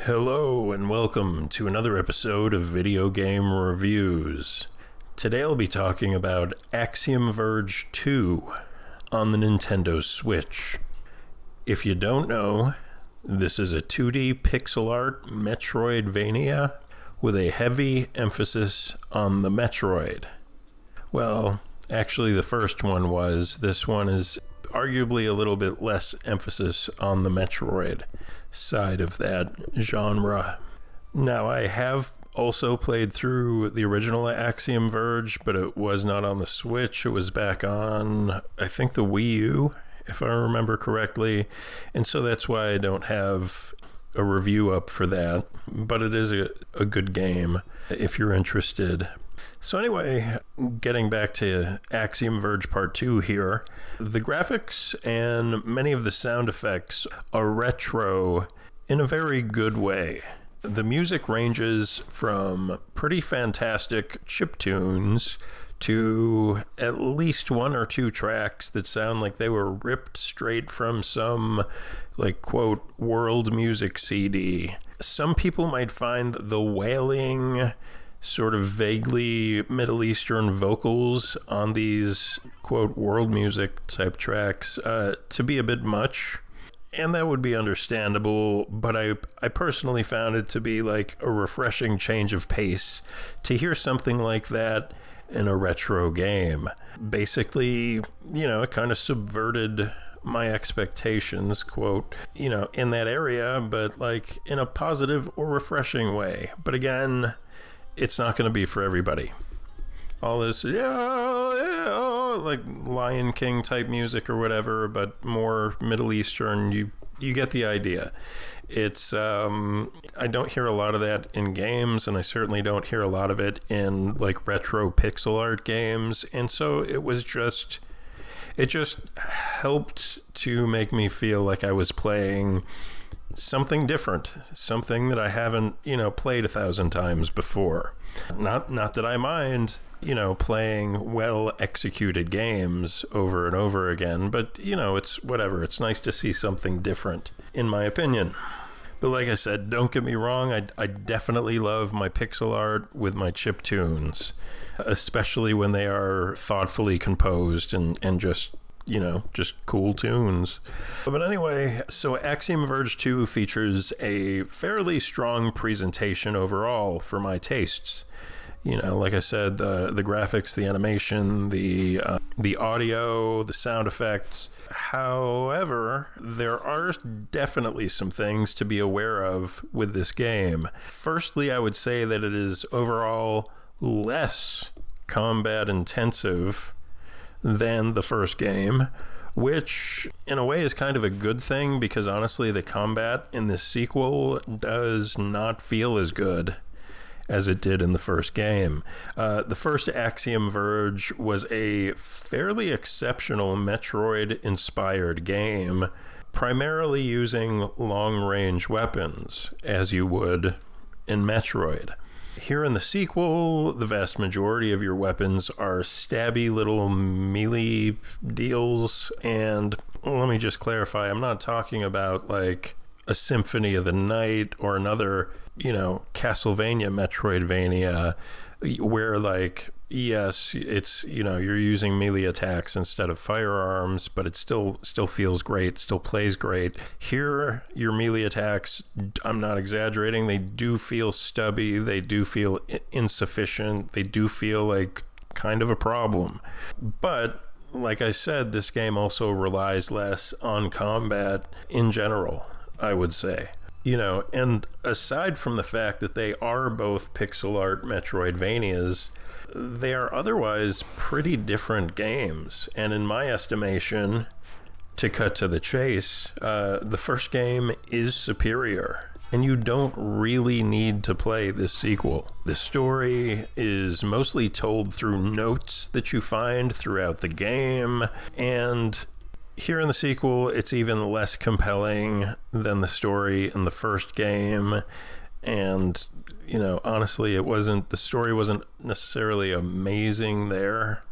Hello and welcome to another episode of Video Game Reviews. Today I'll be talking about Axiom Verge 2 on the Nintendo Switch. If you don't know, this is a 2D pixel art Metroidvania with a heavy emphasis on the Metroid. Well, actually the first one was. This one is arguably a little bit less emphasis on the Metroid side of that genre. Now, I have also played through the original Axiom Verge, but it was not on the Switch. It was back on, I think, the Wii U, if I remember correctly. And so that's why I don't have a review up for that. But it is a good game if you're interested. So anyway, getting back to Axiom Verge Part 2 here, the graphics and many of the sound effects are retro in a very good way. The music ranges from pretty fantastic chiptunes to at least one or two tracks that sound like they were ripped straight from some, like, quote, world music CD. Some people might find the wailing, sort of vaguely Middle Eastern vocals on these, quote, world music type tracks to be a bit much. And that would be understandable, but I personally found it to be like a refreshing change of pace to hear something like that in a retro game. Basically, it kind of subverted my expectations, quote, in that area, but like in a positive or refreshing way. But again, it's not going to be for everybody. All this, like Lion King type music or whatever, but more Middle Eastern, you get the idea. It's, I don't hear a lot of that in games, and I certainly don't hear a lot of it in like retro pixel art games. And so it just helped to make me feel like I was playing something different, something that I haven't, played 1,000 times before. Not that I mind, playing well-executed games over and over again, but, it's whatever. It's nice to see something different, in my opinion. But like I said, don't get me wrong, I definitely love my pixel art with my chiptunes, especially when they are thoughtfully composed and just cool tunes. But anyway, so Axiom Verge 2 features a fairly strong presentation overall for my tastes. Like I said, the graphics, the animation, the audio, the sound effects. However, there are definitely some things to be aware of with this game. Firstly, I would say that it is overall less combat intensive than the first game, which in a way is kind of a good thing, because honestly the combat in this sequel does not feel as good as it did in the first game. The first Axiom Verge was a fairly exceptional Metroid-inspired game, primarily using long-range weapons, as you would in Metroid. Here in the sequel, the vast majority of your weapons are stabby little melee deals. And let me just clarify, I'm not talking about like a Symphony of the Night or another, Castlevania Metroidvania, where like, yes, it's, you're using melee attacks instead of firearms, but it still feels great, still plays great. Here, your melee attacks, I'm not exaggerating, they do feel stubby, they do feel insufficient, they do feel like kind of a problem. But like I said, this game also relies less on combat in general, I would say. And aside from the fact that they are both pixel art Metroidvanias, they are otherwise pretty different games. And in my estimation, to cut to the chase, the first game is superior. And you don't really need to play this sequel. The story is mostly told through notes that you find throughout the game, and here in the sequel, it's even less compelling than the story in the first game. And, honestly, the story wasn't necessarily amazing there,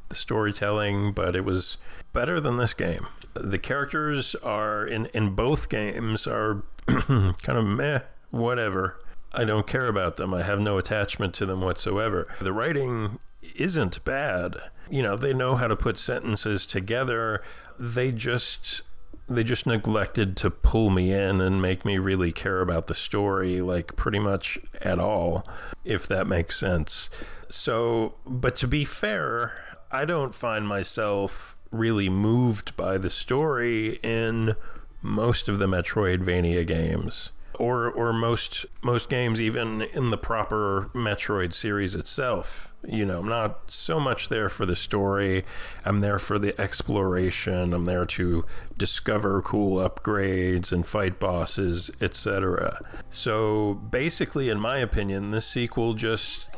the storytelling, but it was better than this game. The characters are, in both games, are kind of meh whatever. I don't care about them. I have no attachment to them whatsoever. The writing isn't bad. They know how to put sentences together. They just neglected to pull me in and make me really care about the story, like pretty much at all, if that makes sense. So, but to be fair, I don't find myself really moved by the story in most of the Metroidvania games. Or most games, even in the proper Metroid series itself. I'm not so much there for the story. I'm there for the exploration. I'm there to discover cool upgrades and fight bosses, etc. So basically, in my opinion, this sequel just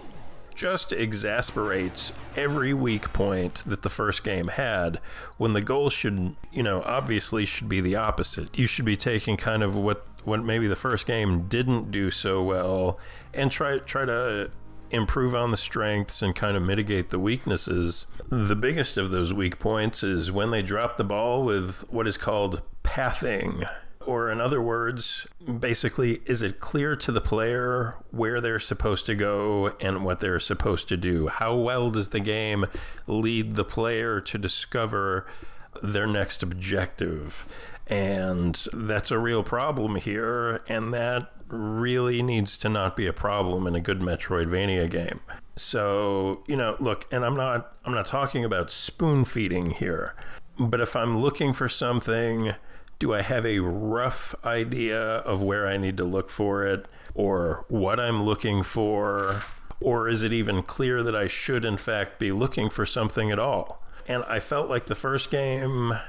exasperates every weak point that the first game had, when the goal should, obviously should be the opposite. You should be taking kind of what maybe the first game didn't do so well and try to improve on the strengths and kind of mitigate the weaknesses. The biggest of those weak points is when they drop the ball with what is called pathing. Or in other words, basically, is it clear to the player where they're supposed to go and what they're supposed to do? How well does the game lead the player to discover their next objective? And that's a real problem here, and that really needs to not be a problem in a good Metroidvania game. So, look, and I'm not talking about spoon feeding here, but if I'm looking for something, do I have a rough idea of where I need to look for it, or what I'm looking for, or is it even clear that I should in fact be looking for something at all? And I felt like the first game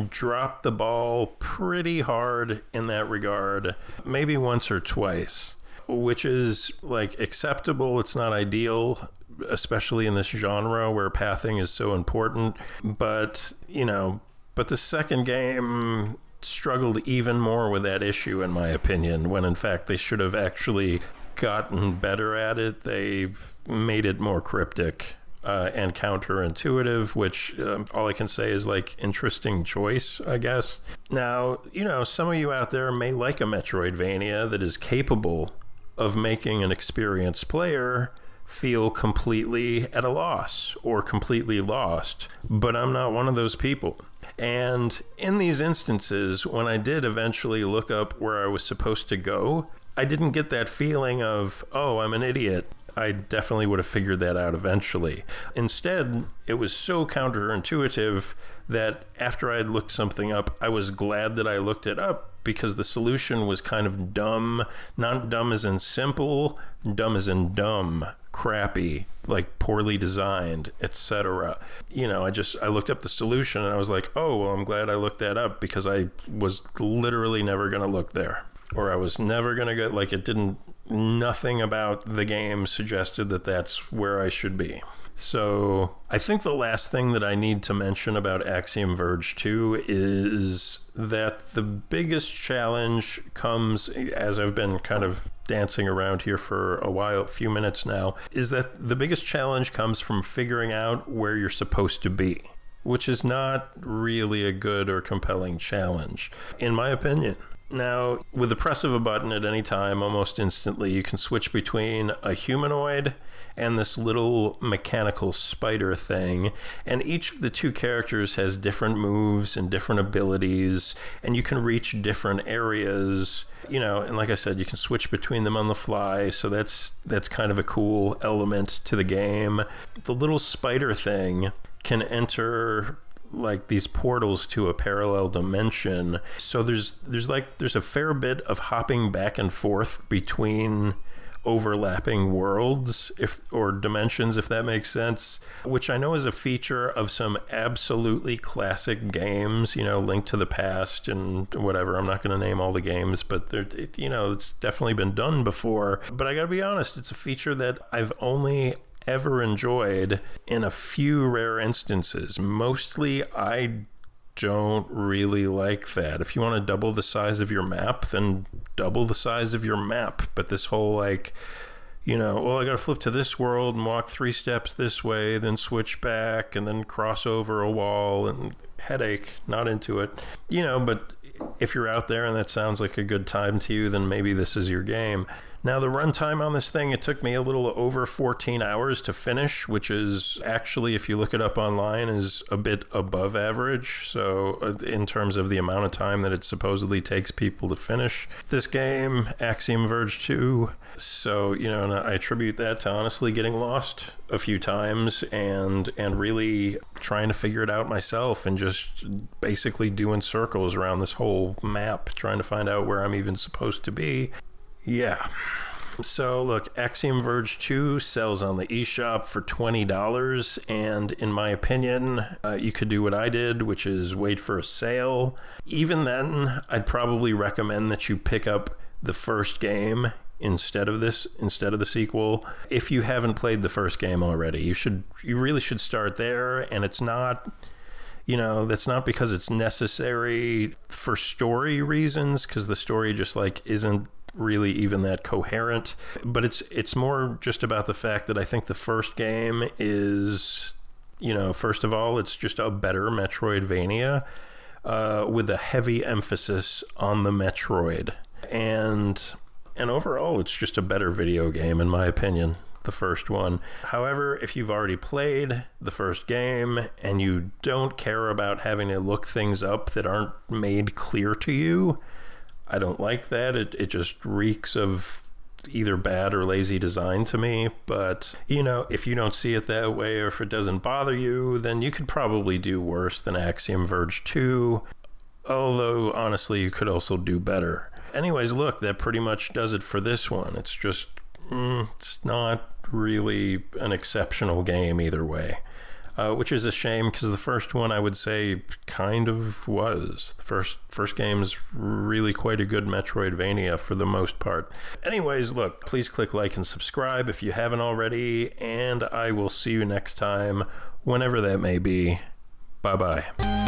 dropped the ball pretty hard in that regard, maybe once or twice, which is like acceptable. It's not ideal, especially in this genre where pathing is so important, but the second game struggled even more with that issue, in my opinion, when in fact they should have actually gotten better at it. They made it more cryptic and counterintuitive, which all I can say is like interesting choice, I guess. Now, some of you out there may like a Metroidvania that is capable of making an experienced player feel completely at a loss or completely lost, but I'm not one of those people. And in these instances, when I did eventually look up where I was supposed to go, I didn't get that feeling of, oh, I'm an idiot. I definitely would have figured that out eventually. Instead, it was so counterintuitive that after I had looked something up, I was glad that I looked it up, because the solution was kind of dumb. Not dumb as in simple, dumb as in dumb, crappy, like poorly designed, etc. I looked up the solution and I was like, oh, well, I'm glad I looked that up, because I was literally never going to look there. Or I was never going to get, nothing about the game suggested that that's where I should be. So I think the last thing that I need to mention about Axiom Verge 2 is that the biggest challenge comes, as I've been kind of dancing around here for a few minutes now, is that the biggest challenge comes from figuring out where you're supposed to be, which is not really a good or compelling challenge, in my opinion. Now, with the press of a button at any time, almost instantly, you can switch between a humanoid and this little mechanical spider thing, and each of the two characters has different moves and different abilities, and you can reach different areas, and like I said, you can switch between them on the fly, so that's kind of a cool element to the game. The little spider thing can enter like these portals to a parallel dimension, so there's a fair bit of hopping back and forth between overlapping worlds or dimensions, if that makes sense, which I know is a feature of some absolutely classic games, Link to the Past and whatever. I'm not going to name all the games, but it's definitely been done before. But I gotta be honest, it's a feature that I've only ever enjoyed in a few rare instances. Mostly I don't really like that. If you want to double the size of your map, then double the size of your map. But this whole I gotta flip to this world and walk 3 steps this way, then switch back and then cross over a wall, and headache, not into it. But if you're out there and that sounds like a good time to you, then maybe this is your game. Now, the runtime on this thing, it took me a little over 14 hours to finish, which is actually, if you look it up online, is a bit above average. So in terms of the amount of time that it supposedly takes people to finish this game, Axiom Verge 2. So, you know, and I attribute that to honestly getting lost a few times and really trying to figure it out myself and just basically doing circles around this whole map, trying to find out where I'm even supposed to be. Yeah. So look, Axiom Verge 2 sells on the eShop for $20, and in my opinion, you could do what I did, which is wait for a sale. Even then, I'd probably recommend that you pick up the first game instead of the sequel. If you haven't played the first game already, you really should start there. And it's not, you know, that's not because it's necessary for story reasons, because the story just like isn't really even that coherent, but it's more just about the fact that I think the first game is, you know, first of all, it's just a better Metroidvania with a heavy emphasis on the Metroid, and overall it's just a better video game in my opinion, the first one. However, if you've already played the first game and you don't care about having to look things up that aren't made clear to you, I don't like that. It just reeks of either bad or lazy design to me. But, you know, if you don't see it that way, or if it doesn't bother you, then you could probably do worse than Axiom Verge 2. Although, honestly, you could also do better. Anyways, look, that pretty much does it for this one. It's just, it's not really an exceptional game either way. Which is a shame, because the first one I would say kind of was. The first game is really quite a good Metroidvania for the most part. Anyways, look, please click like and subscribe if you haven't already, and I will see you next time, whenever that may be. Bye-bye.